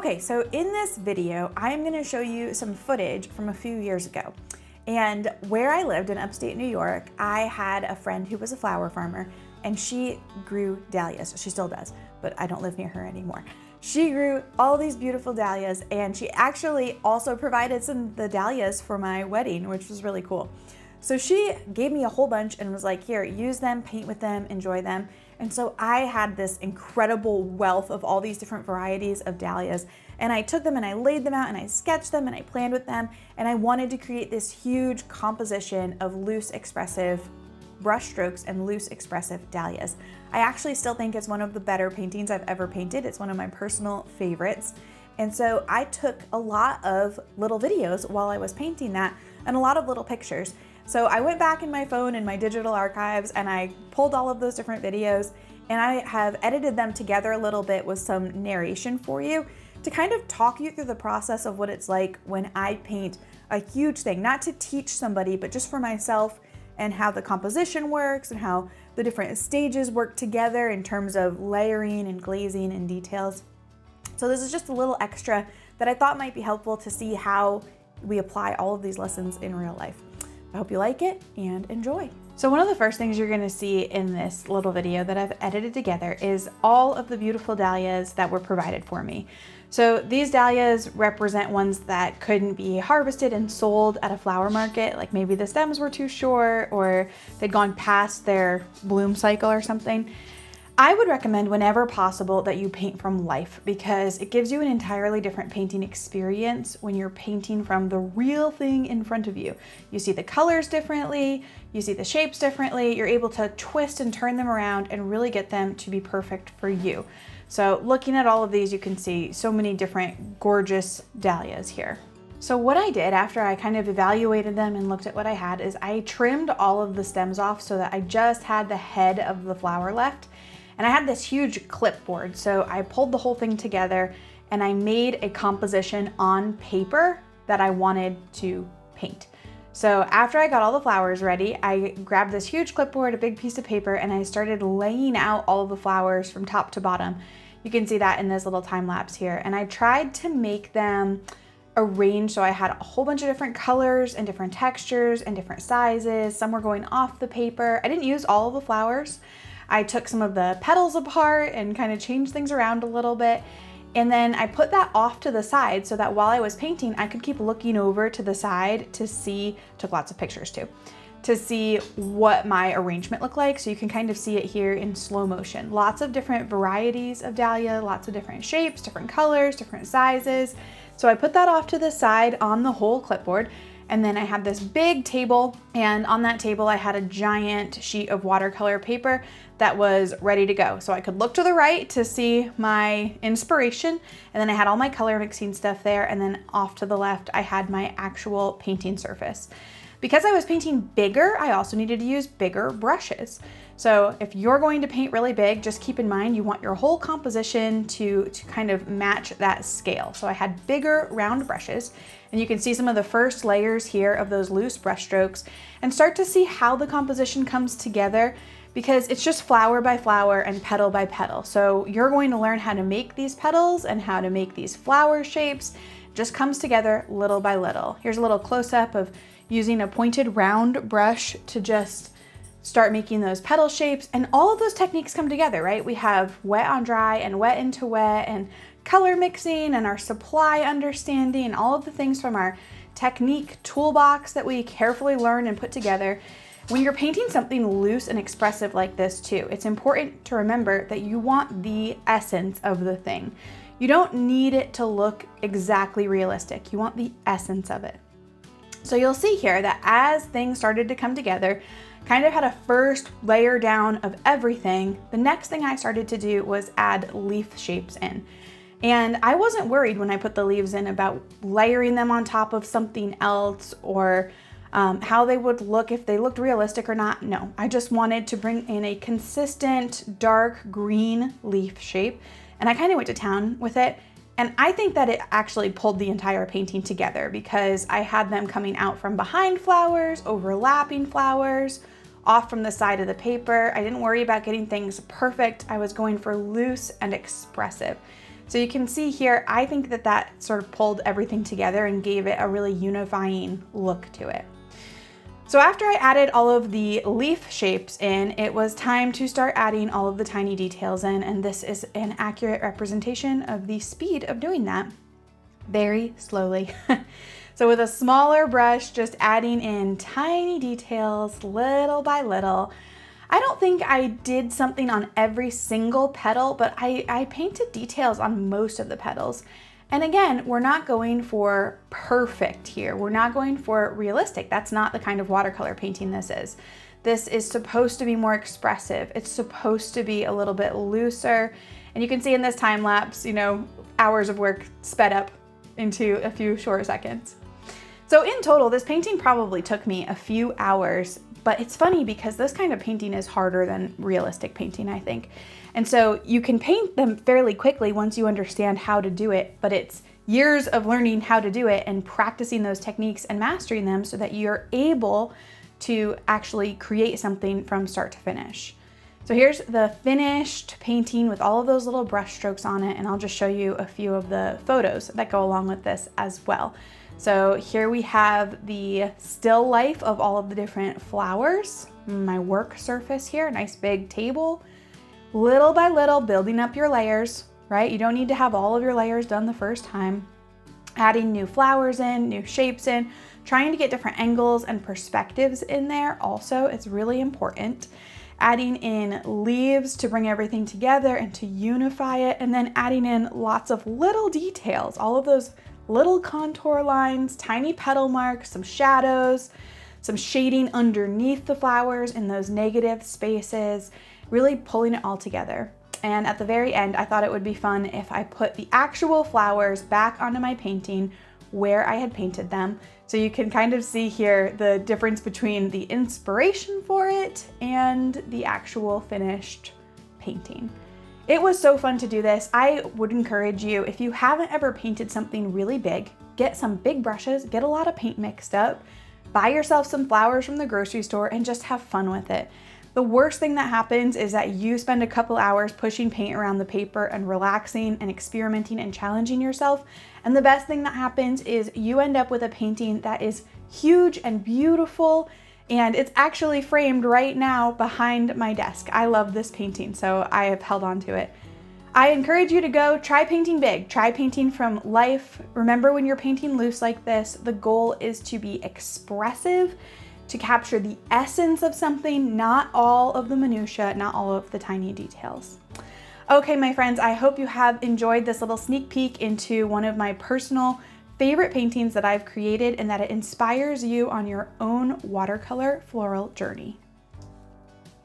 Okay, so in this video, I'm gonna show you some footage from a few years ago. And where I lived in upstate New York, I had a friend who was a flower farmer and she grew dahlias. She still does, but I don't live near her anymore. She grew all these beautiful dahlias and she actually also provided some of the dahlias for my wedding, which was really cool. So she gave me a whole bunch and was like, here, use them, paint with them, enjoy them. And so I had this incredible wealth of all these different varieties of dahlias. And I took them and I laid them out and I sketched them and I planned with them. And I wanted to create this huge composition of loose expressive brush strokes and loose expressive dahlias. I actually still think it's one of the better paintings I've ever painted. It's one of my personal favorites. And so I took a lot of little videos while I was painting that and a lot of little pictures. So I went back in my phone and my digital archives and I pulled all of those different videos and I have edited them together a little bit with some narration for you to kind of talk you through the process of what it's like when I paint a huge thing, not to teach somebody, but just for myself, and how the composition works and how the different stages work together in terms of layering and glazing and details. So this is just a little extra that I thought might be helpful to see how we apply all of these lessons in real life. I hope you like it and enjoy. So one of the first things you're gonna see in this little video that I've edited together is all of the beautiful dahlias that were provided for me. So these dahlias represent ones that couldn't be harvested and sold at a flower market, like maybe the stems were too short or they'd gone past their bloom cycle or something. I would recommend whenever possible that you paint from life because it gives you an entirely different painting experience when you're painting from the real thing in front of you. You see the colors differently, you see the shapes differently, you're able to twist and turn them around and really get them to be perfect for you. So looking at all of these, you can see so many different gorgeous dahlias here. So what I did after I kind of evaluated them and looked at what I had is I trimmed all of the stems off so that I just had the head of the flower left. And I had this huge clipboard, so I pulled the whole thing together and I made a composition on paper that I wanted to paint. So after I got all the flowers ready, I grabbed this huge clipboard, a big piece of paper, and I started laying out all of the flowers from top to bottom. You can see that in this little time lapse here. And I tried to make them arranged so I had a whole bunch of different colors and different textures and different sizes. Some were going off the paper. I didn't use all of the flowers. I took some of the petals apart and kind of changed things around a little bit. And then I put that off to the side so that while I was painting, I could keep looking over to the side to see, took lots of pictures too, to see what my arrangement looked like. So you can kind of see it here in slow motion. Lots of different varieties of dahlia, lots of different shapes, different colors, different sizes. So I put that off to the side on the whole clipboard. And then I had this big table, and on that table I had a giant sheet of watercolor paper that was ready to go. So I could look to the right to see my inspiration, and then I had all my color mixing stuff there, and then off to the left I had my actual painting surface. Because I was painting bigger, I also needed to use bigger brushes. So if you're going to paint really big, just keep in mind you want your whole composition to kind of match that scale. So I had bigger round brushes, and you can see some of the first layers here of those loose brush strokes and start to see how the composition comes together because it's just flower by flower and petal by petal. So you're going to learn how to make these petals and how to make these flower shapes. It just comes together little by little. Here's a little close-up of using a pointed round brush to just start making those petal shapes, and all of those techniques come together, right? We have wet on dry and wet into wet and color mixing and our supply understanding and all of the things from our technique toolbox that we carefully learn and put together. When you're painting something loose and expressive like this too, it's important to remember that you want the essence of the thing. You don't need it to look exactly realistic. You want the essence of it. So you'll see here that as things started to come together, kind of had a first layer down of everything, the next thing I started to do was add leaf shapes in. And I wasn't worried when I put the leaves in about layering them on top of something else or how they would look, if they looked realistic or not. No, I just wanted to bring in a consistent dark green leaf shape. And I kind of went to town with it. And I think that it actually pulled the entire painting together because I had them coming out from behind flowers, overlapping flowers, off from the side of the paper. I didn't worry about getting things perfect. I was going for loose and expressive. So you can see here, I think that that sort of pulled everything together and gave it a really unifying look to it. So after I added all of the leaf shapes in, it was time to start adding all of the tiny details in, and this is an accurate representation of the speed of doing that, very slowly. So with a smaller brush, just adding in tiny details little by little. I don't think I did something on every single petal, but I painted details on most of the petals. And again, we're not going for perfect here. We're not going for realistic. That's not the kind of watercolor painting this is. This is supposed to be more expressive. It's supposed to be a little bit looser. And you can see in this time lapse, you know, hours of work sped up into a few short seconds. So in total, this painting probably took me a few hours, but it's funny because this kind of painting is harder than realistic painting, I think. And so you can paint them fairly quickly once you understand how to do it, but it's years of learning how to do it and practicing those techniques and mastering them so that you're able to actually create something from start to finish. So here's the finished painting with all of those little brush strokes on it, and I'll just show you a few of the photos that go along with this as well. So here we have the still life of all of the different flowers, my work surface here, nice big table. Little by little, building up your layers, right? You don't need to have all of your layers done the first time. Adding new flowers in, new shapes in, trying to get different angles and perspectives in there also, it's really important. Adding in leaves to bring everything together and to unify it, and then adding in lots of little details, all of those little contour lines, tiny petal marks, some shadows, some shading underneath the flowers in those negative spaces, really pulling it all together. And at the very end, I thought it would be fun if I put the actual flowers back onto my painting where I had painted them. So you can kind of see here the difference between the inspiration for it and the actual finished painting. It was so fun to do this. I would encourage you, if you haven't ever painted something really big, get some big brushes, get a lot of paint mixed up, buy yourself some flowers from the grocery store and just have fun with it. The worst thing that happens is that you spend a couple hours pushing paint around the paper and relaxing and experimenting and challenging yourself. And the best thing that happens is you end up with a painting that is huge and beautiful, and it's actually framed right now behind my desk. I love this painting, so I have held on to it. I encourage you to go try painting big, try painting from life. Remember, when you're painting loose like this, the goal is to be expressive, to capture the essence of something, not all of the minutia, not all of the tiny details. Okay, my friends, I hope you have enjoyed this little sneak peek into one of my personal favorite paintings that I've created and that it inspires you on your own watercolor floral journey.